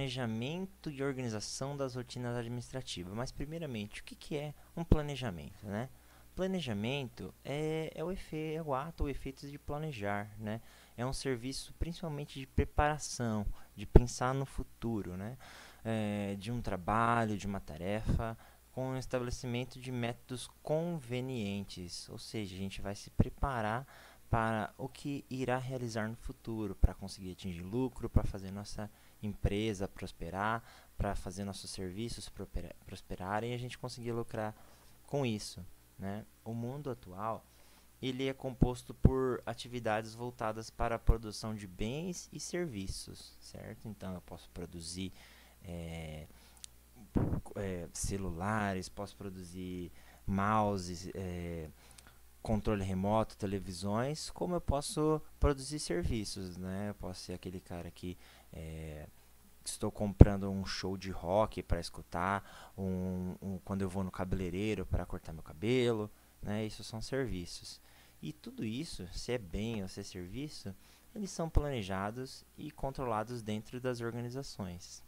planejamento e organização das rotinas administrativas. Mas, primeiramente, o que é um planejamento, né? Planejamento é o ato, o efeito de planejar, né? É um serviço principalmente de preparação, de pensar no futuro, né? De um trabalho, de uma tarefa, com o estabelecimento de métodos convenientes, ou seja, a gente vai se preparar para o que irá realizar no futuro, para conseguir atingir lucro, para fazer nossa empresa prosperar, para fazer nossos serviços prosperarem e a gente conseguir lucrar com isso, né? O mundo atual ele é composto por atividades voltadas para a produção de bens e serviços, certo? Então eu posso produzir é, celulares, posso produzir mouses, controle remoto, televisões, como eu posso produzir serviços, né? Eu posso ser aquele cara que estou comprando um show de rock para escutar, quando eu vou no cabeleireiro para cortar meu cabelo, né? Isso são serviços. E tudo isso, se é bem ou se é serviço, eles são planejados e controlados dentro das organizações,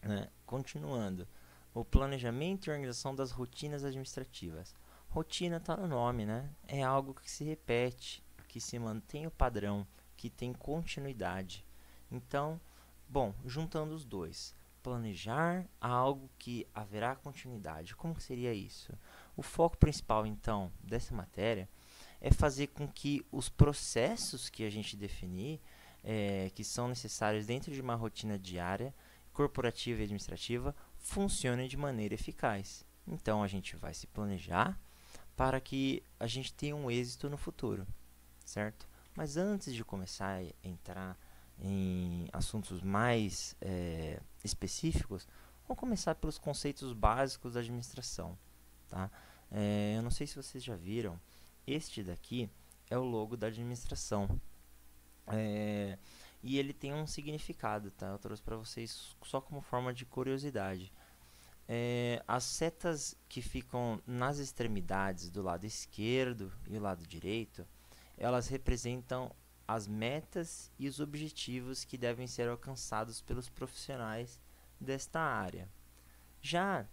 né? Continuando, o planejamento e organização das rotinas administrativas. Rotina está no nome, né? É algo que se repete, que se mantém o padrão, que tem continuidade. Então, bom, juntando os dois, planejar algo que haverá continuidade. Como que seria isso? O foco principal, então, dessa matéria é fazer com que os processos que a gente definir, que são necessários dentro de uma rotina diária, corporativa e administrativa, funcionem de maneira eficaz. Então, a gente vai se planejar para que a gente tenha um êxito no futuro, certo? Mas antes de começar a entrar em assuntos mais específicos, vamos começar pelos conceitos básicos da administração, tá? Eu não sei se vocês já viram, este daqui é o logo da administração. E ele tem um significado, tá? Eu trouxe para vocês só como forma de curiosidade. As setas que ficam nas extremidades do lado esquerdo e o lado direito, elas representam as metas e os objetivos que devem ser alcançados pelos profissionais desta área. Já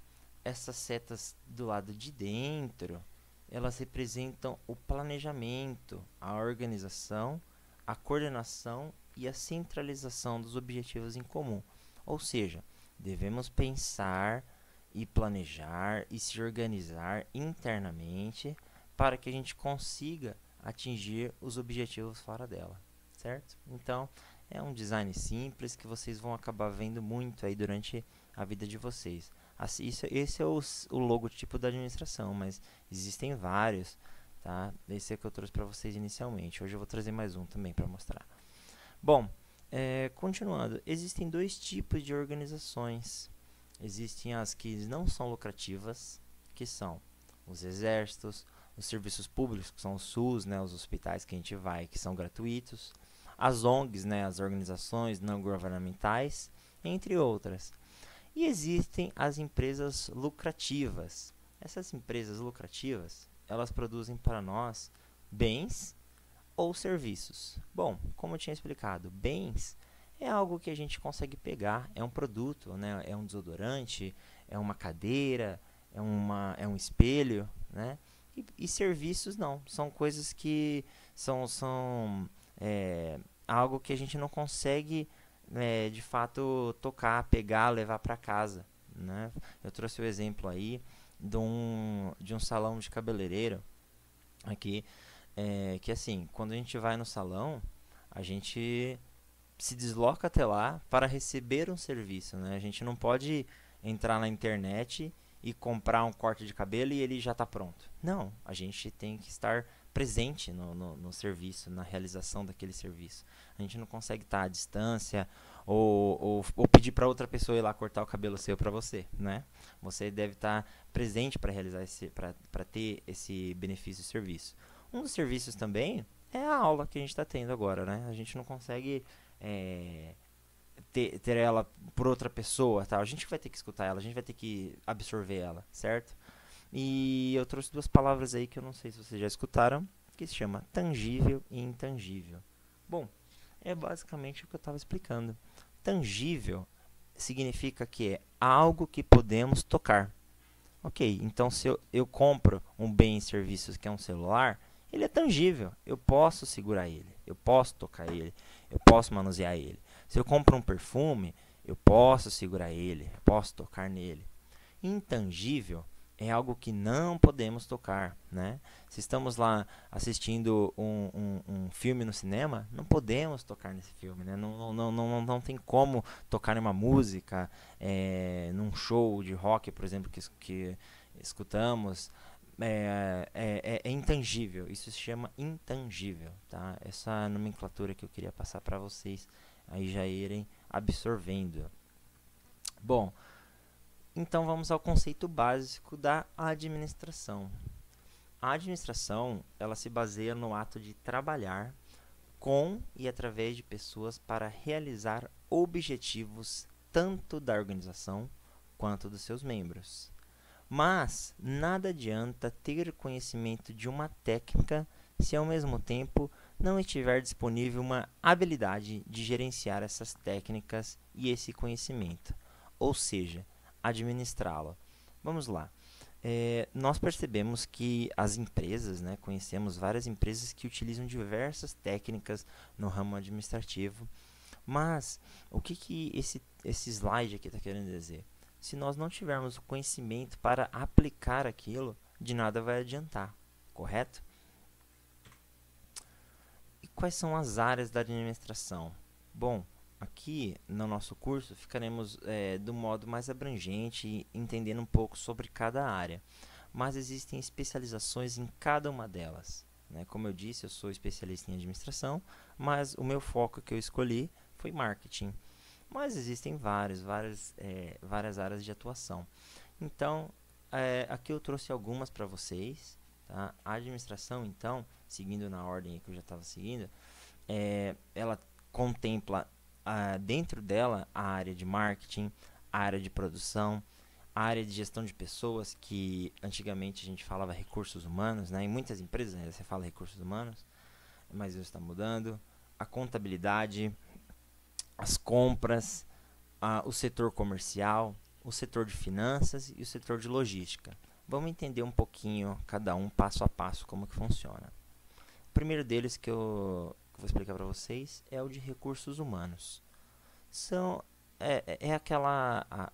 essas setas do lado de dentro, elas representam o planejamento, a organização, a coordenação e a centralização dos objetivos em comum. Ou seja, devemos pensar e planejar e se organizar internamente para que a gente consiga atingir os objetivos fora dela, certo? Então, é um design simples que vocês vão acabar vendo muito aí durante a vida de vocês. Esse é o logotipo da administração, mas existem vários, tá? Esse é que eu trouxe para vocês inicialmente. Hoje eu vou trazer mais um também para mostrar. Bom, continuando, existem dois tipos de organizações. Existem as que não são lucrativas, que são os exércitos, os serviços públicos, que são o SUS, né, os hospitais que a gente vai, que são gratuitos, as ONGs, né, as organizações não governamentais, entre outras. E existem as empresas lucrativas. Essas empresas lucrativas, elas produzem para nós bens ou serviços. Bom, como eu tinha explicado, bens é algo que a gente consegue pegar, é um produto, né? É um desodorante, é uma cadeira, é um espelho, né? E serviços não, são coisas que são algo que a gente não consegue de fato tocar, pegar, levar para casa, né? Eu trouxe o exemplo aí de um salão de cabeleireiro aqui, que assim, quando a gente vai no salão, a gente se desloca até lá para receber um serviço, né? A gente não pode entrar na internet e comprar um corte de cabelo e ele já está pronto. Não, a gente tem que estar presente no serviço, na realização daquele serviço. A gente não consegue estar à distância ou pedir para outra pessoa ir lá cortar o cabelo seu para você, né? Você deve estar presente para realizar para ter esse benefício e serviço. Um dos serviços também é a aula que a gente está tendo agora, né? A gente não consegue ter ela por outra pessoa, tá? A gente vai ter que escutar ela, a gente vai ter que absorver ela, certo? E eu trouxe duas palavras aí que eu não sei se vocês já escutaram, que se chama tangível e intangível. Bom, é basicamente o que eu estava explicando. Tangível significa que é algo que podemos tocar. Ok, então se eu compro um bem e serviços que é um celular, ele é tangível, eu posso segurar ele, eu posso tocar ele, eu posso manusear ele. Se eu compro um perfume, eu posso segurar ele, eu posso tocar nele. Intangível é algo que não podemos tocar, né? Se estamos lá assistindo um filme no cinema, não podemos tocar nesse filme, né? Não tem como tocar em uma música, num show de rock, por exemplo, que escutamos. É intangível, isso se chama intangível, tá? Essa nomenclatura que eu queria passar para vocês aí já irem absorvendo. Bom, então vamos ao conceito básico da administração. A administração, ela se baseia no ato de trabalhar com e através de pessoas para realizar objetivos tanto da organização quanto dos seus membros. Mas nada adianta ter conhecimento de uma técnica se ao mesmo tempo não estiver disponível uma habilidade de gerenciar essas técnicas e esse conhecimento, ou seja, administrá-la. Vamos lá. Nós percebemos que as empresas, né, conhecemos várias empresas que utilizam diversas técnicas no ramo administrativo, mas o que esse slide aqui está querendo dizer? Se nós não tivermos o conhecimento para aplicar aquilo, de nada vai adiantar, correto? E quais são as áreas da administração? Bom, aqui no nosso curso ficaremos do modo mais abrangente, entendendo um pouco sobre cada área, mas existem especializações em cada uma delas, né? Como eu disse, eu sou especialista em administração, mas o meu foco que eu escolhi foi marketing. Mas existem várias áreas de atuação. Então, aqui eu trouxe algumas para vocês. Tá? A administração, então, seguindo na ordem que eu já estava seguindo, ela contempla dentro dela a área de marketing, a área de produção, a área de gestão de pessoas, que antigamente a gente falava recursos humanos, né? Em muitas empresas ainda você fala recursos humanos, mas isso está mudando. A contabilidade, as compras, o setor comercial, o setor de finanças e o setor de logística. Vamos entender um pouquinho cada um passo a passo como que funciona. O primeiro deles que eu vou explicar para vocês é o de recursos humanos.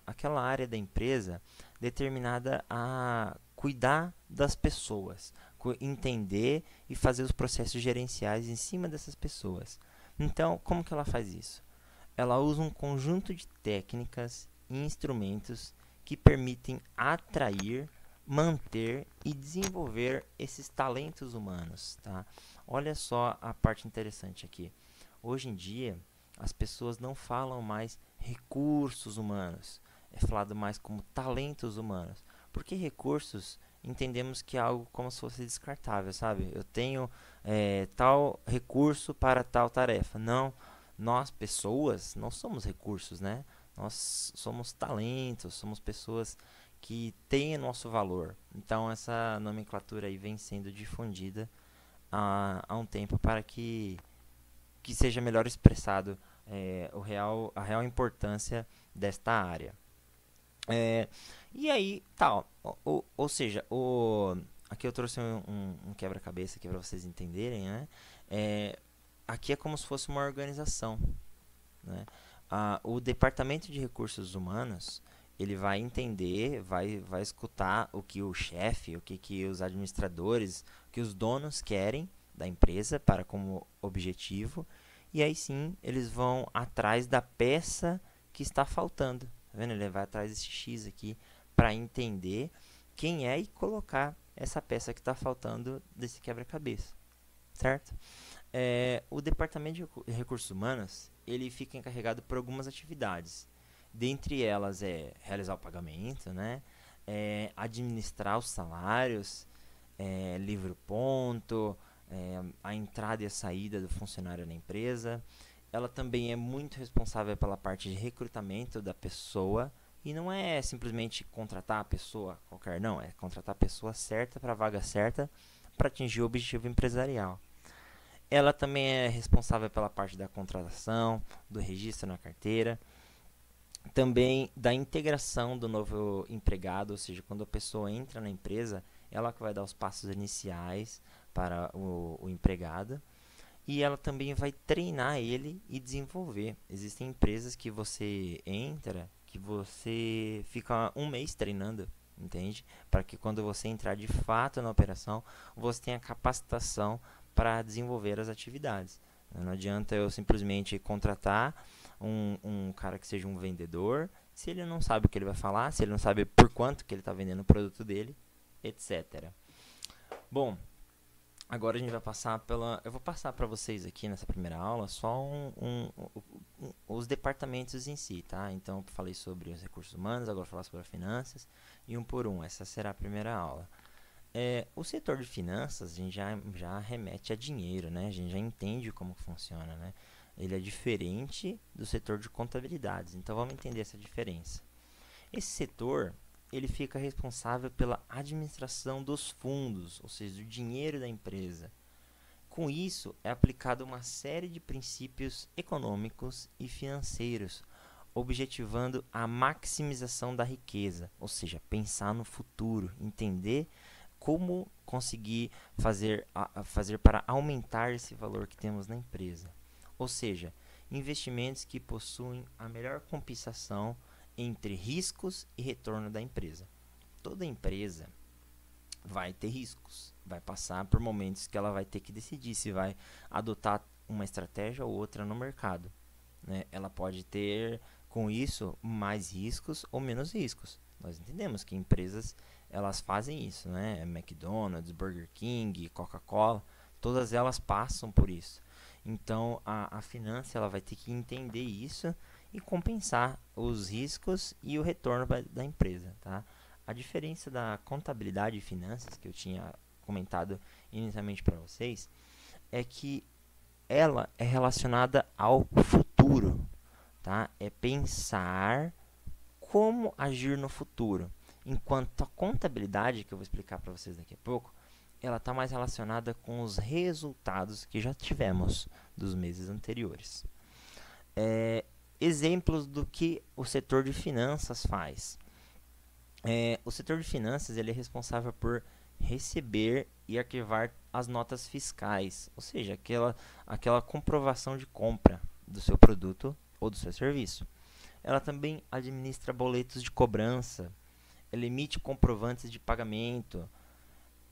Aquela área da empresa determinada a cuidar das pessoas, entender e fazer os processos gerenciais em cima dessas pessoas. Então, como que ela faz isso? Ela usa um conjunto de técnicas e instrumentos que permitem atrair, manter e desenvolver esses talentos humanos, tá? Olha só a parte interessante aqui. Hoje em dia, as pessoas não falam mais recursos humanos, é falado mais como talentos humanos. Porque recursos entendemos que é algo como se fosse descartável, sabe? Eu tenho tal recurso para tal tarefa. Não. Nós, pessoas, não somos recursos, né? Nós somos talentos, somos pessoas que têm nosso valor. Então, essa nomenclatura aí vem sendo difundida há um tempo para que seja melhor expressado a real importância desta área. E aí, tal, ou seja, aqui eu trouxe um quebra-cabeça aqui para vocês entenderem, né? Aqui é como se fosse uma organização, né? O departamento de recursos humanos, ele vai entender, vai escutar o que o chefe, o que os administradores, o que os donos querem da empresa para como objetivo, e aí sim eles vão atrás da peça que está faltando, tá vendo? Ele vai atrás desse X aqui para entender quem é e colocar essa peça que está faltando desse quebra-cabeça, certo? O departamento de recursos humanos, ele fica encarregado por algumas atividades. Dentre elas realizar o pagamento, né? Administrar os salários, livre ponto, a entrada e a saída do funcionário na empresa. Ela também é muito responsável pela parte de recrutamento da pessoa. E não é simplesmente contratar a pessoa qualquer, não. É contratar a pessoa certa para a vaga certa para atingir o objetivo empresarial. Ela também é responsável pela parte da contratação, do registro na carteira. Também da integração do novo empregado, ou seja, quando a pessoa entra na empresa, ela que vai dar os passos iniciais para o empregado e ela também vai treinar ele e desenvolver. Existem empresas que você entra, que você fica um mês treinando, entende? Para que quando você entrar de fato na operação, você tenha capacitação para desenvolver as atividades. Não adianta eu simplesmente contratar um cara que seja um vendedor, se ele não sabe o que ele vai falar, se ele não sabe por quanto que ele está vendendo o produto dele, etc. Bom, agora a gente vai passar pela. Eu vou passar para vocês aqui nessa primeira aula só os departamentos em si, tá? Então, eu falei sobre os recursos humanos, agora vou falar sobre as finanças e um por um. Essa será a primeira aula. O setor de finanças, a gente já remete a dinheiro, né? A gente já entende como funciona, né? Ele é diferente do setor de contabilidades. Então, vamos entender essa diferença. Esse setor ele fica responsável pela administração dos fundos, ou seja, do dinheiro da empresa. Com isso, é aplicada uma série de princípios econômicos e financeiros, objetivando a maximização da riqueza, ou seja, pensar no futuro, entender como conseguir fazer para aumentar esse valor que temos na empresa. Ou seja, investimentos que possuem a melhor compensação entre riscos e retorno da empresa. Toda empresa vai ter riscos, vai passar por momentos que ela vai ter que decidir se vai adotar uma estratégia ou outra no mercado, né? Ela pode ter com isso mais riscos ou menos riscos. Nós entendemos que empresas elas fazem isso, né? McDonald's, Burger King, Coca-Cola, todas elas passam por isso. Então a finança ela vai ter que entender isso e compensar os riscos e o retorno da empresa, tá? A diferença da contabilidade e finanças que eu tinha comentado inicialmente para vocês é que ela é relacionada ao futuro, tá? É pensar como agir no futuro. Enquanto a contabilidade, que eu vou explicar para vocês daqui a pouco, ela está mais relacionada com os resultados que já tivemos dos meses anteriores. Exemplos do que o setor de finanças faz. O setor de finanças ele é responsável por receber e arquivar as notas fiscais, ou seja, aquela comprovação de compra do seu produto ou do seu serviço. Ela também administra boletos de cobrança, ela emite comprovantes de pagamento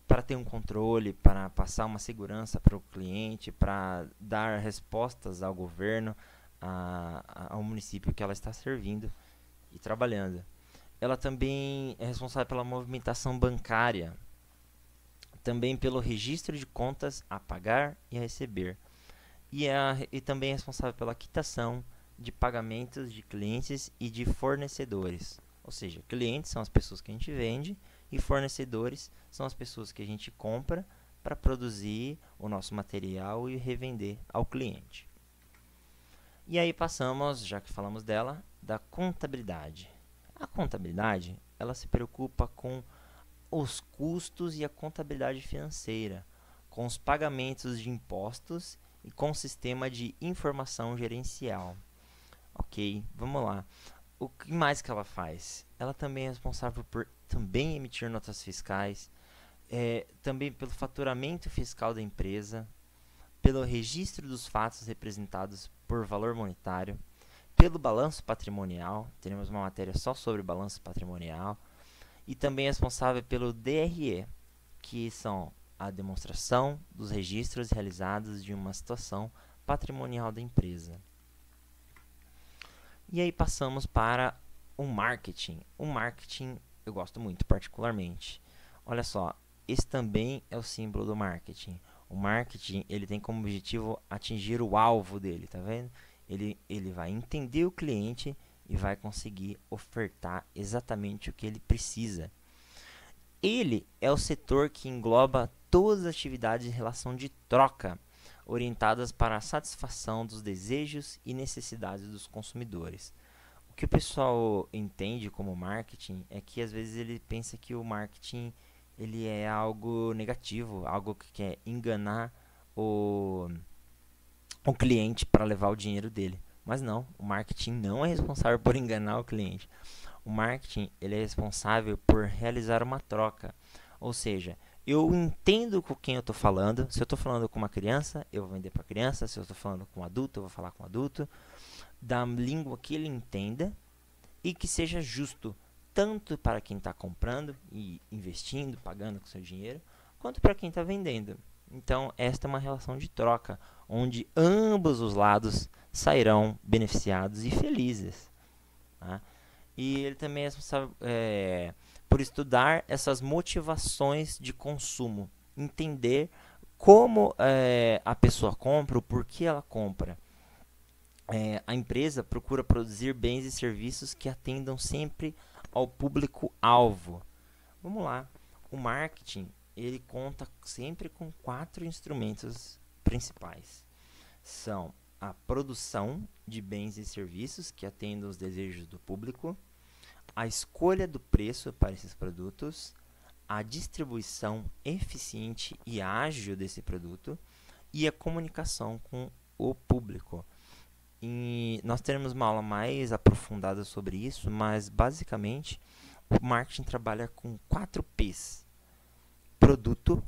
para ter um controle, para passar uma segurança para o cliente, para dar respostas ao governo, ao município que ela está servindo e trabalhando. Ela também é responsável pela movimentação bancária, também pelo registro de contas a pagar e a receber. E também é responsável pela quitação de pagamentos de clientes e de fornecedores. Ou seja, clientes são as pessoas que a gente vende e fornecedores são as pessoas que a gente compra para produzir o nosso material e revender ao cliente. E aí passamos, já que falamos dela, da contabilidade. A contabilidade, ela se preocupa com os custos e a contabilidade financeira, com os pagamentos de impostos e com o sistema de informação gerencial. Ok, vamos lá. O que mais que ela faz? Ela também é responsável por também emitir notas fiscais, também pelo faturamento fiscal da empresa, pelo registro dos fatos representados por valor monetário, pelo balanço patrimonial, teremos uma matéria só sobre balanço patrimonial, e também é responsável pelo DRE, que são a demonstração dos registros realizados de uma situação patrimonial da empresa. E aí passamos para o marketing. O marketing eu gosto muito particularmente. Olha só, esse também é o símbolo do marketing. O marketing ele tem como objetivo atingir o alvo dele, tá vendo? Ele vai entender o cliente e vai conseguir ofertar exatamente o que ele precisa. Ele é o setor que engloba todas as atividades de relação de troca, orientadas para a satisfação dos desejos e necessidades dos consumidores. O que o pessoal entende como marketing é que às vezes ele pensa que o marketing ele é algo negativo, algo que quer enganar o cliente para levar o dinheiro dele. Mas não, o marketing não é responsável por enganar o cliente. O marketing, ele é responsável por realizar uma troca. Ou seja, eu entendo com quem eu estou falando. Se eu estou falando com uma criança, eu vou vender para criança. Se eu estou falando com um adulto, eu vou falar com um adulto. Da língua que ele entenda e que seja justo tanto para quem está comprando e investindo, pagando com seu dinheiro, quanto para quem está vendendo. Então, esta é uma relação de troca, onde ambos os lados sairão beneficiados e felizes. Tá? E ele também é responsável por estudar essas motivações de consumo, entender como a pessoa compra, o porquê ela compra. A empresa procura produzir bens e serviços que atendam sempre ao público-alvo. Vamos lá. O marketing, ele conta sempre com 4 instrumentos principais. São a produção de bens e serviços que atendam os desejos do público, a escolha do preço para esses produtos, a distribuição eficiente e ágil desse produto e a comunicação com o público. E nós teremos uma aula mais aprofundada sobre isso, mas basicamente o marketing trabalha com 4 P's: produto,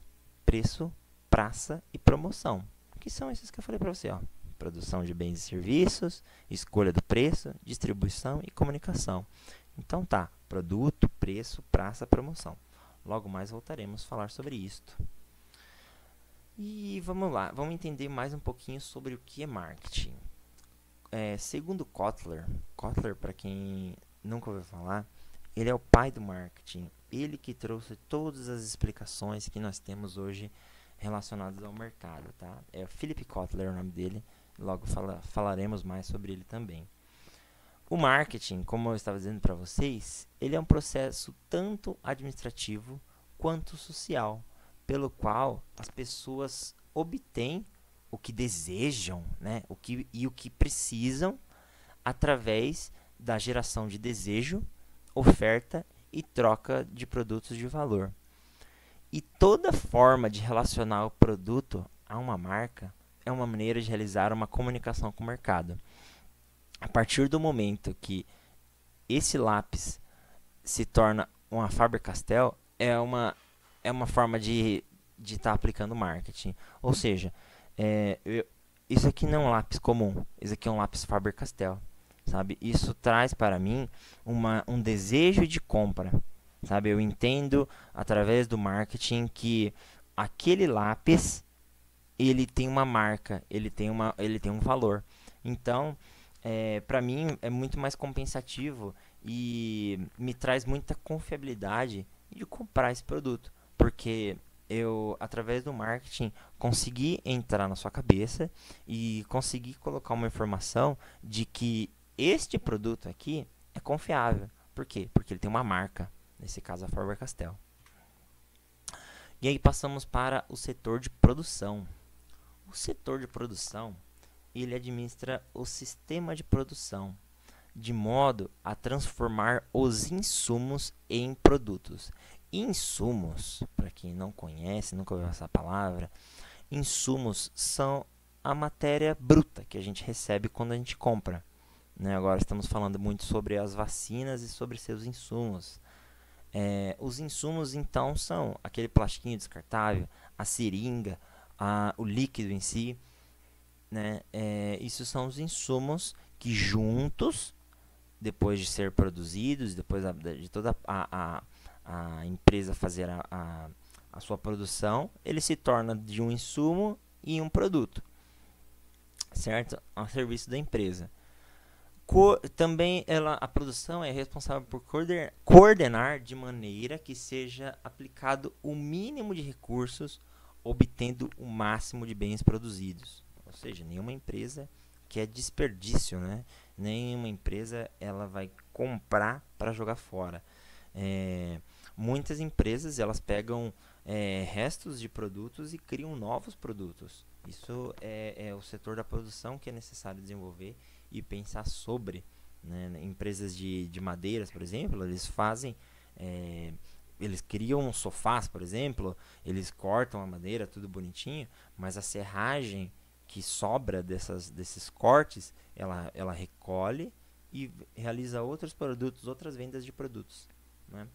preço, praça e promoção. Que são esses que eu falei para você, ó. Produção de bens e serviços, escolha do preço, distribuição e comunicação. Então tá, produto, preço, praça, promoção. Logo mais voltaremos a falar sobre isto. E vamos lá, vamos entender mais um pouquinho sobre o que é marketing. Segundo Kotler, para quem nunca ouviu falar, ele é o pai do marketing. Ele que trouxe todas as explicações que nós temos hoje relacionadas ao mercado. Tá? É Philip Kotler o nome dele. Logo falaremos mais sobre ele também. O marketing, como eu estava dizendo para vocês, ele é um processo tanto administrativo quanto social, pelo qual as pessoas obtêm o que desejam, né? o que precisam através da geração de desejo, oferta e troca de produtos de valor. E toda forma de relacionar o produto a uma marca é uma maneira de realizar uma comunicação com o mercado. A partir do momento que esse lápis se torna uma Faber-Castell, é uma forma de estar aplicando marketing. Ou seja, isso aqui não é um lápis comum, isso aqui é um lápis Faber-Castell, sabe? Isso traz para mim um desejo de compra, sabe? Eu entendo através do marketing que aquele lápis ele tem uma marca, ele tem um valor. Então, para mim é muito mais compensativo e me traz muita confiabilidade de comprar esse produto, porque eu, através do marketing, consegui entrar na sua cabeça e consegui colocar uma informação de que este produto aqui é confiável. Por quê? Porque ele tem uma marca, nesse caso a Faber-Castell. E aí passamos para o setor de produção. O setor de produção, ele administra o sistema de produção, de modo a transformar os insumos em produtos. Insumos, para quem não conhece, nunca ouviu essa palavra, insumos são a matéria bruta que a gente recebe quando a gente compra. Né? Agora estamos falando muito sobre as vacinas e sobre seus insumos. Os insumos, então, são aquele plastiquinho descartável, a seringa, o líquido em si. Né? Isso são os insumos que juntos, depois de ser produzidos, depois de toda a empresa fazer a sua produção, ele se torna de um insumo e um produto, certo? A serviço da empresa. Também a produção é responsável por coordenar de maneira que seja aplicado o mínimo de recursos, obtendo o máximo de bens produzidos. Ou seja, nenhuma empresa quer desperdício, né? Nenhuma empresa ela vai comprar para jogar fora. Muitas empresas elas pegam restos de produtos e criam novos produtos. Isso é o setor da produção que é necessário desenvolver e pensar sobre. Né? Empresas de madeiras, por exemplo, eles criam sofás, por exemplo, eles cortam a madeira, tudo bonitinho, mas a serragem que sobra desses cortes, ela recolhe e realiza outros produtos, outras vendas de produtos, né?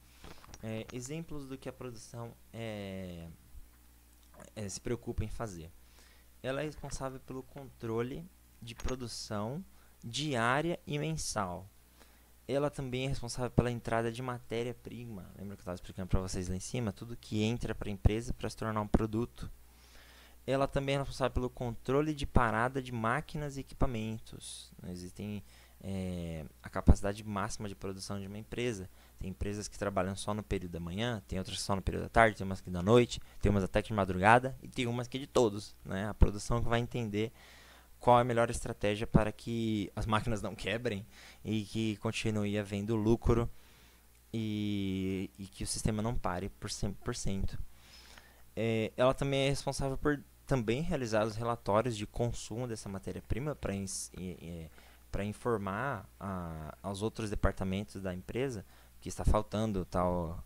Exemplos do que a produção se preocupa em fazer. Ela é responsável pelo controle de produção diária e mensal. Ela também é responsável pela entrada de matéria-prima. Lembra que eu estava explicando para vocês lá em cima? Tudo que entra para a empresa para se tornar um produto. Ela também é responsável pelo controle de parada de máquinas e equipamentos. Existem a capacidade máxima de produção de uma empresa. Tem empresas que trabalham só no período da manhã, tem outras só no período da tarde, tem umas que da noite, tem umas até que de madrugada e tem umas que de todos, né? A produção que vai entender qual é a melhor estratégia para que as máquinas não quebrem e que continue havendo lucro e que o sistema não pare por 100%. Ela também é responsável por também realizar os relatórios de consumo dessa matéria-prima para informar aos outros departamentos da empresa que está faltando tal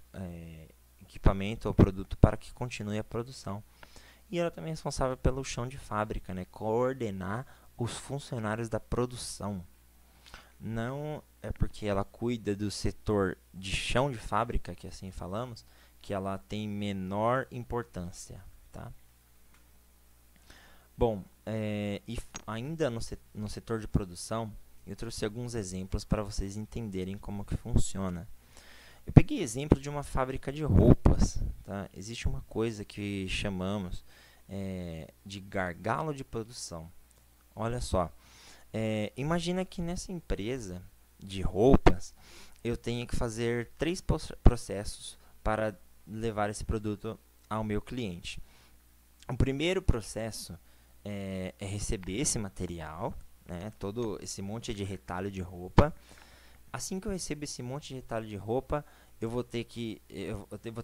equipamento ou produto para que continue a produção. E ela também é responsável pelo chão de fábrica, né? Coordenar os funcionários da produção. Não é porque ela cuida do setor de chão de fábrica, que assim falamos, que ela tem menor importância, tá? Bom, e ainda no setor de produção, eu trouxe alguns exemplos para vocês entenderem como que funciona. Eu peguei exemplo de uma fábrica de roupas, tá? Existe uma coisa que chamamos de gargalo de produção. Olha só, imagina que nessa empresa de roupas eu tenho que fazer 3 processos para levar esse produto ao meu cliente. O primeiro processo é receber esse material, né, todo esse monte de retalho de roupa. Assim que eu recebo esse monte de retalho de roupa, eu vou ter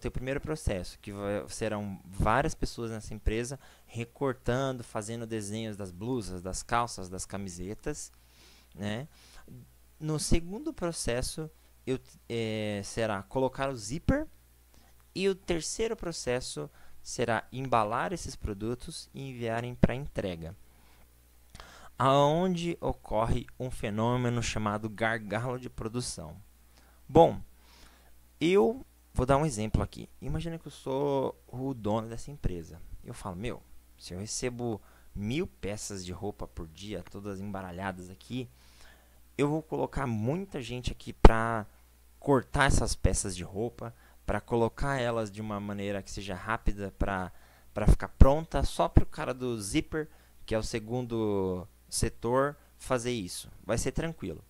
o primeiro processo, que serão várias pessoas nessa empresa recortando, fazendo desenhos das blusas, das calças, das camisetas, né? No segundo processo, será colocar o zíper, e o terceiro processo será embalar esses produtos e enviarem para entrega. Aonde ocorre um fenômeno chamado gargalo de produção. Bom, eu vou dar um exemplo aqui. Imagina que eu sou o dono dessa empresa. Eu falo, se eu recebo 1000 peças de roupa por dia, todas embaralhadas aqui, eu vou colocar muita gente aqui para cortar essas peças de roupa, para colocar elas de uma maneira que seja rápida para ficar pronta, só para o cara do zíper, que é o segundo setor, fazer isso. Vai ser tranquilo.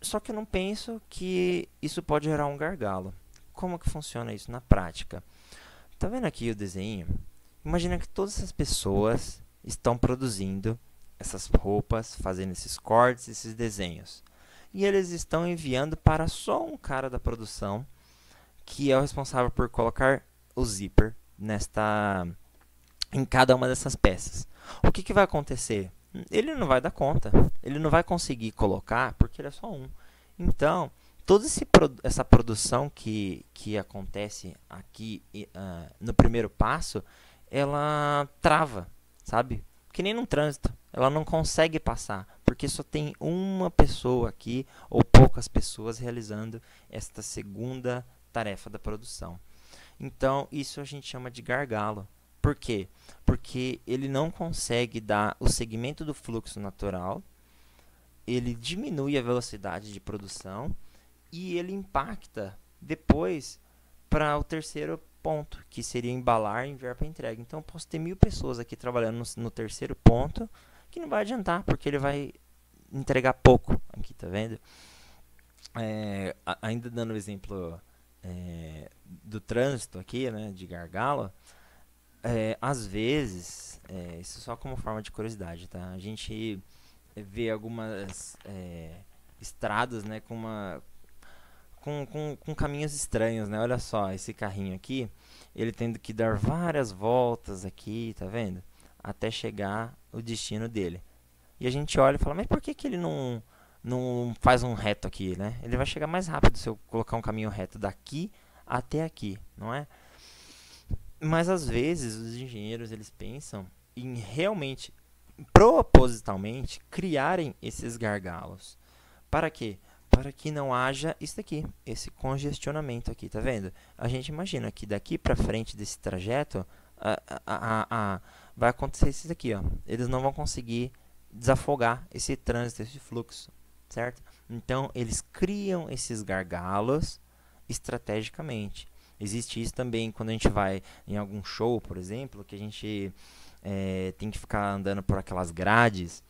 Só que eu não penso que isso pode gerar um gargalo. Como que funciona isso na prática? Tá vendo aqui o desenho? Imagina que todas essas pessoas estão produzindo essas roupas, fazendo esses cortes, esses desenhos. E eles estão enviando para só um cara da produção, que é o responsável por colocar o zíper em cada uma dessas peças. O que vai acontecer? Ele não vai dar conta, ele não vai conseguir colocar porque ele é só um. Então, toda essa produção que acontece aqui no primeiro passo, ela trava, sabe? Que nem no trânsito, ela não consegue passar, porque só tem uma pessoa aqui, ou poucas pessoas realizando esta segunda tarefa da produção. Então, isso a gente chama de gargalo. Por quê? Porque ele não consegue dar o segmento do fluxo natural, ele diminui a velocidade de produção e ele impacta depois para o terceiro ponto, que seria embalar e enviar para entrega. Então, eu posso ter 1000 pessoas aqui trabalhando no terceiro ponto, que não vai adiantar, porque ele vai entregar pouco. Aqui, tá vendo? Ainda dando o exemplo do trânsito aqui, né, de gargalo, às vezes, isso só como forma de curiosidade, tá? A gente vê algumas estradas, né, com caminhos estranhos, né? Olha só, esse carrinho aqui, ele tendo que dar várias voltas aqui, tá vendo? Até chegar o destino dele. E a gente olha e fala, mas por que ele não faz um reto aqui, né? Ele vai chegar mais rápido se eu colocar um caminho reto daqui até aqui, não é? Mas às vezes os engenheiros eles pensam em realmente, propositalmente, criarem esses gargalos. Para quê? Para que não haja isso aqui, esse congestionamento aqui, tá vendo? A gente imagina que daqui para frente desse trajeto, vai acontecer isso aqui, ó. Eles não vão conseguir desafogar esse trânsito, esse fluxo, certo? Então, eles criam esses gargalos estrategicamente. Existe isso também quando a gente vai em algum show, por exemplo, que a gente tem que ficar andando por aquelas grades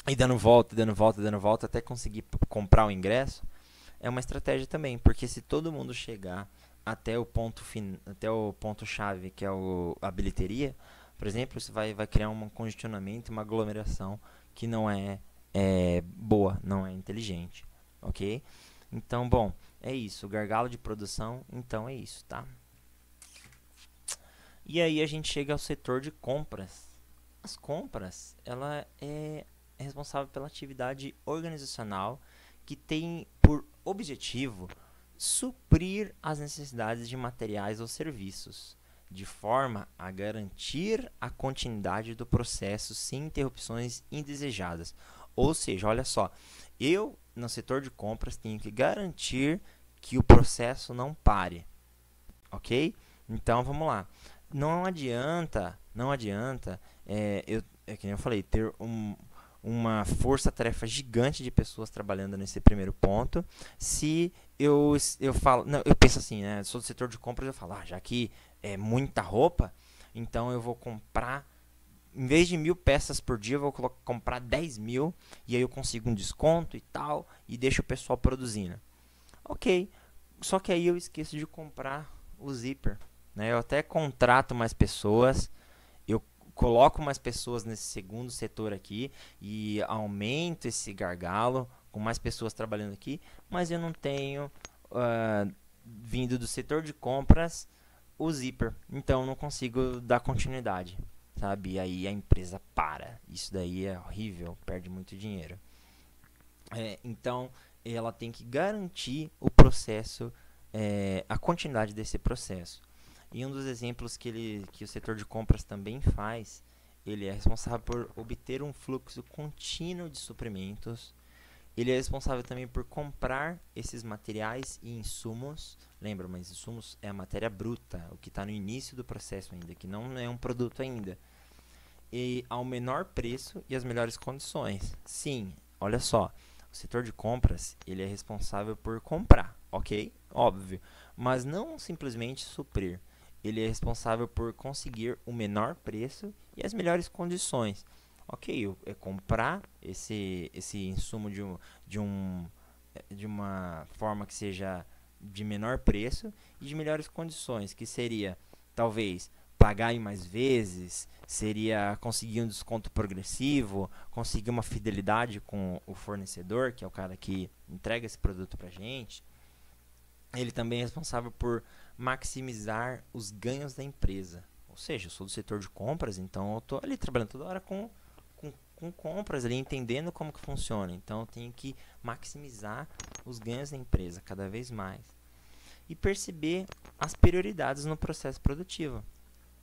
e dando volta, dando volta, dando volta até conseguir comprar o ingresso. É uma estratégia também, porque se todo mundo chegar até o ponto chave, que é a bilheteria, por exemplo, isso vai criar um congestionamento, uma aglomeração que não é boa, não é inteligente, ok? Então, bom, é isso, o gargalo de produção, então é isso, tá? E aí a gente chega ao setor de compras. As compras, ela é responsável pela atividade organizacional que tem por objetivo suprir as necessidades de materiais ou serviços, de forma a garantir a continuidade do processo sem interrupções indesejadas. Ou seja, olha só, eu no setor de compras tenho que garantir que o processo não pare, ok? Então vamos lá. Não adianta, que nem eu falei, ter uma força-tarefa gigante de pessoas trabalhando nesse primeiro ponto. Se eu falo, não, eu penso assim, né? Sou do setor de compras, eu falo, já que é muita roupa, então eu vou comprar, em vez de 1.000 peças por dia, eu vou comprar 10.000 e aí eu consigo um desconto e tal e deixo o pessoal produzindo. Ok, só que aí eu esqueço de comprar o zíper, né? Eu até contrato mais pessoas, eu coloco mais pessoas nesse segundo setor aqui e aumento esse gargalo com mais pessoas trabalhando aqui, mas eu não tenho vindo do setor de compras o zíper, então eu não consigo dar continuidade, sabe? E aí a empresa para, isso daí é horrível, perde muito dinheiro. Então ela tem que garantir o processo, a continuidade desse processo. E um dos exemplos que o setor de compras também faz, ele é responsável por obter um fluxo contínuo de suprimentos. Ele é responsável também por comprar esses materiais e insumos. Lembra, mas insumos é a matéria bruta, o que está no início do processo ainda, que não é um produto ainda. E ao menor preço e as melhores condições. Sim, olha só, o setor de compras, ele é responsável por comprar, ok? Óbvio, mas não simplesmente suprir. Ele é responsável por conseguir o menor preço e as melhores condições. Ok, é comprar esse insumo de uma forma que seja de menor preço e de melhores condições, que seria talvez pagar em mais vezes, seria conseguir um desconto progressivo, conseguir uma fidelidade com o fornecedor, que é o cara que entrega esse produto pra gente. Ele também é responsável por maximizar os ganhos da empresa. Ou seja, eu sou do setor de compras, então eu estou ali trabalhando toda hora com compras, ali, entendendo como que funciona. Então eu tenho que maximizar os ganhos da empresa cada vez mais. E perceber as prioridades no processo produtivo.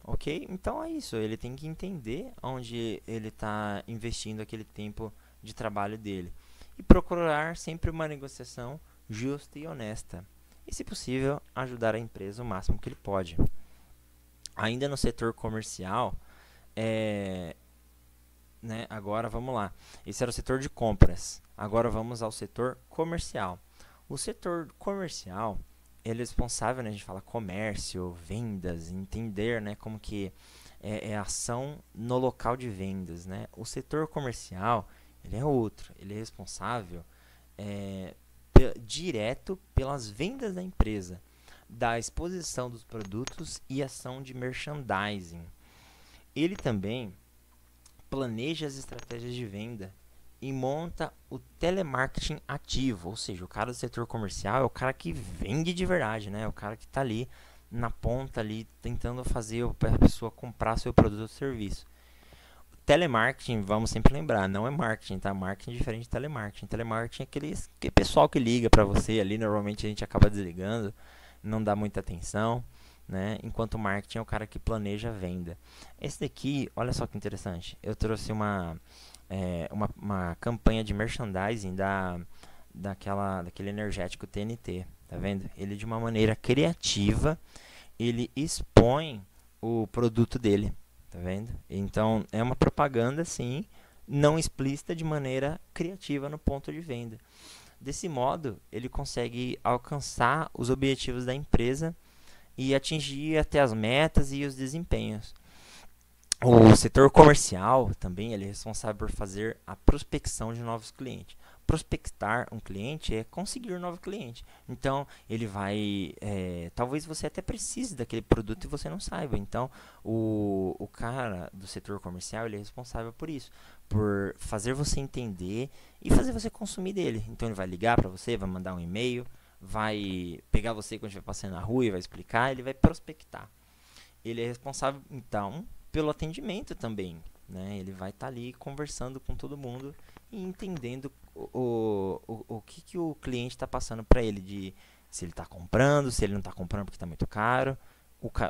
Ok? Então é isso, ele tem que entender onde ele está investindo aquele tempo de trabalho dele. E procurar sempre uma negociação justa e honesta. E, se possível, ajudar a empresa o máximo que ele pode. Ainda no setor comercial, agora vamos lá. Esse era o setor de compras. Agora vamos ao setor comercial. O setor comercial, ele é responsável, né, a gente fala comércio, vendas, entender, né, como que é a ação no local de vendas, né? O setor comercial, ele é outro. Ele é responsável direto pelas vendas da empresa, da exposição dos produtos e ação de merchandising. Ele também planeja as estratégias de venda e monta o telemarketing ativo, ou seja, o cara do setor comercial é o cara que vende de verdade, né? É o cara que está ali na ponta ali tentando fazer a pessoa comprar seu produto ou serviço. Telemarketing, vamos sempre lembrar, não é marketing, tá? Marketing é diferente de telemarketing. Telemarketing é aquele pessoal que liga para você ali, normalmente a gente acaba desligando, não dá muita atenção. né? Enquanto o marketing é o cara que planeja a venda. Esse daqui, olha só que interessante. Eu trouxe uma campanha de merchandising daquele energético TNT, tá vendo? Ele de uma maneira criativa, ele expõe o produto dele, tá vendo? Então é uma propaganda sim, não explícita, de maneira criativa no ponto de venda. Desse modo, ele consegue alcançar os objetivos da empresa e atingir até as metas e os desempenhos. O setor comercial também ele é responsável por fazer a prospecção de novos clientes. Prospectar um cliente é conseguir um novo cliente. Então, ele vai. Talvez você até precise daquele produto e você não saiba. Então, o cara do setor comercial ele é responsável por isso, por fazer você entender e fazer você consumir dele. Então, ele vai ligar para você, vai mandar um e-mail, vai pegar você quando estiver passando na rua e vai explicar, ele vai prospectar. Ele é responsável, então, pelo atendimento também, né? Ele vai estar ali conversando com todo mundo e entendendo o que o cliente está passando para ele, de se ele está comprando, se ele não está comprando porque está muito caro.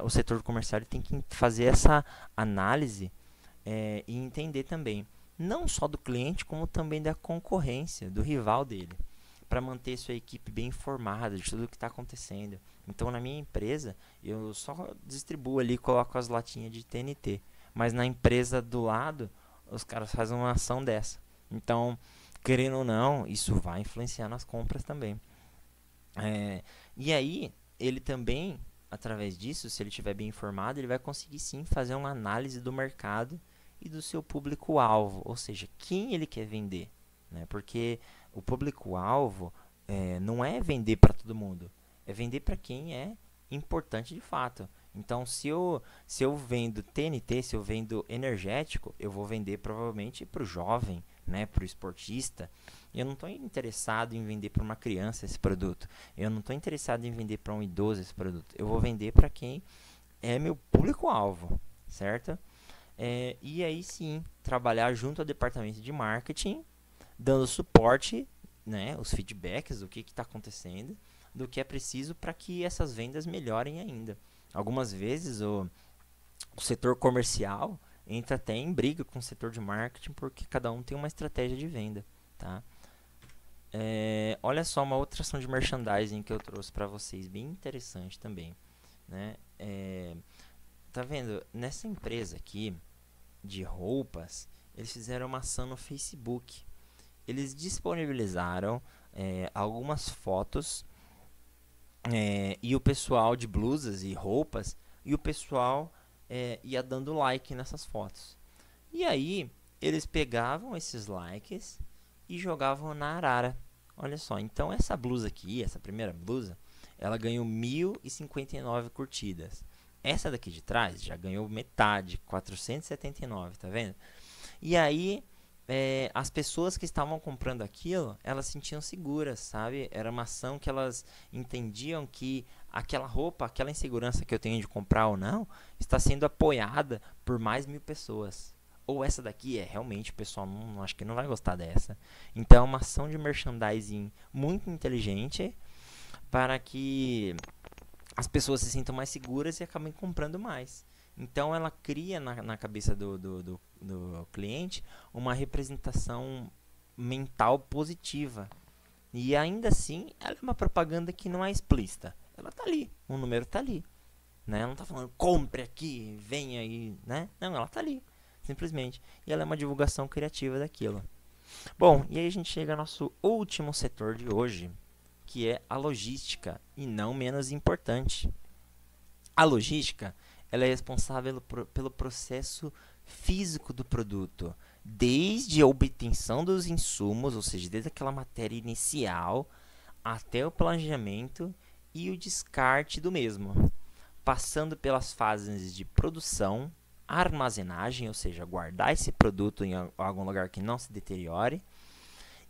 O setor comercial ele tem que fazer essa análise e entender também, não só do cliente, como também da concorrência, do rival dele, para manter sua equipe bem informada de tudo o que está acontecendo. Então, na minha empresa, eu só distribuo ali, coloco as latinhas de TNT. Mas na empresa do lado, os caras fazem uma ação dessa. Então, querendo ou não, isso vai influenciar nas compras também. E aí, ele também, através disso, se ele estiver bem informado, ele vai conseguir sim fazer uma análise do mercado e do seu público-alvo. Ou seja, quem ele quer vender, né? Porque o público-alvo não é vender para todo mundo, é vender para quem é importante de fato. Então, se eu vendo TNT, se eu vendo energético, eu vou vender provavelmente para o jovem, né, para o esportista. Eu não estou interessado em vender para uma criança esse produto. Eu não estou interessado em vender para um idoso esse produto. Eu vou vender para quem é meu público-alvo, certo? E aí sim, trabalhar junto ao departamento de marketing, dando suporte, né, os feedbacks do que está acontecendo, do que é preciso para que essas vendas melhorem ainda. Algumas vezes o setor comercial entra até em briga com o setor de marketing porque cada um tem uma estratégia de venda, tá? Olha só uma outra ação de merchandising que eu trouxe para vocês, bem interessante também, né? Tá vendo? Nessa empresa aqui de roupas, eles fizeram uma ação no Facebook. Eles disponibilizaram algumas fotos e o pessoal de blusas e roupas, e o pessoal ia dando like nessas fotos. E aí, eles pegavam esses likes e jogavam na arara. Olha só, então essa blusa aqui, essa primeira blusa, ela ganhou 1.059 curtidas. Essa daqui de trás já ganhou metade, 479, tá vendo? E aí, as pessoas que estavam comprando aquilo, elas se sentiam seguras, sabe? Era uma ação que elas entendiam que aquela roupa, aquela insegurança que eu tenho de comprar ou não, está sendo apoiada por mais 1.000 pessoas. Ou essa daqui realmente o pessoal não acho que não vai gostar dessa. Então é uma ação de merchandising muito inteligente para que as pessoas se sintam mais seguras e acabem comprando mais. Então ela cria na cabeça do cliente uma representação mental positiva. E ainda assim, ela é uma propaganda que não é explícita. Ela tá ali, o número tá ali, né? Ela não tá falando compre aqui, venha aí, né? Não, ela tá ali, simplesmente. E ela é uma divulgação criativa daquilo. Bom, e aí a gente chega ao nosso último setor de hoje, que é a logística, e não menos importante. A logística, ela é responsável pelo processo físico do produto, desde a obtenção dos insumos, ou seja, desde aquela matéria inicial, até o planejamento e o descarte do mesmo, passando pelas fases de produção, armazenagem, ou seja, guardar esse produto em algum lugar que não se deteriore,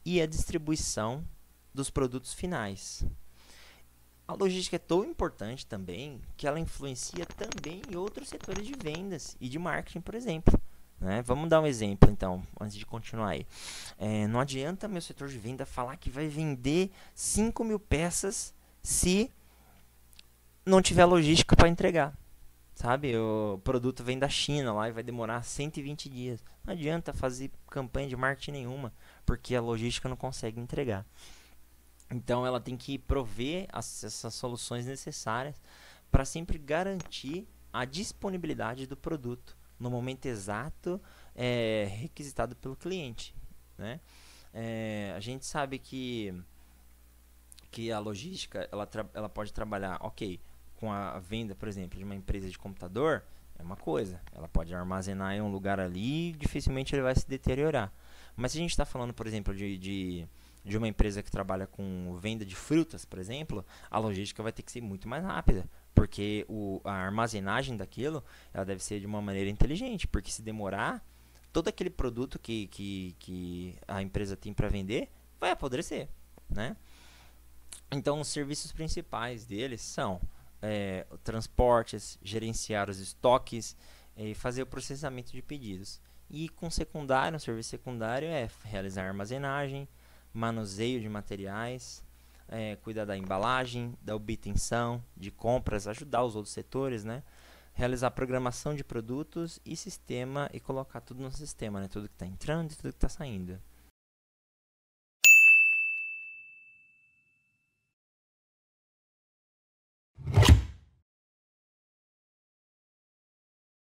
e a distribuição dos produtos finais. A logística é tão importante também que ela influencia também em outros setores de vendas e de marketing, por exemplo. Né? Vamos dar um exemplo, então, antes de continuar aí. Não adianta meu setor de venda falar que vai vender 5.000 peças se não tiver logística para entregar. Sabe, o produto vem da China lá e vai demorar 120 dias. Não adianta fazer campanha de marketing nenhuma, porque a logística não consegue entregar. Então ela tem que prover essas soluções necessárias para sempre garantir a disponibilidade do produto no momento exato requisitado pelo cliente, né? A gente sabe que a logística ela pode trabalhar, ok, com a venda, por exemplo, de uma empresa de computador, é uma coisa. Ela pode armazenar em um lugar ali e dificilmente ele vai se deteriorar. Mas se a gente está falando, por exemplo, de uma empresa que trabalha com venda de frutas, por exemplo, a logística vai ter que ser muito mais rápida. Porque a armazenagem daquilo ela deve ser de uma maneira inteligente. Porque se demorar, todo aquele produto que a empresa tem para vender vai apodrecer, né? Então, os serviços principais deles são transportes, gerenciar os estoques e fazer o processamento de pedidos. E com secundário, um serviço secundário é realizar armazenagem, manuseio de materiais, cuidar da embalagem, da obtenção, de compras, ajudar os outros setores, né? Realizar programação de produtos e sistema e colocar tudo no sistema, né? Tudo que está entrando e tudo que está saindo.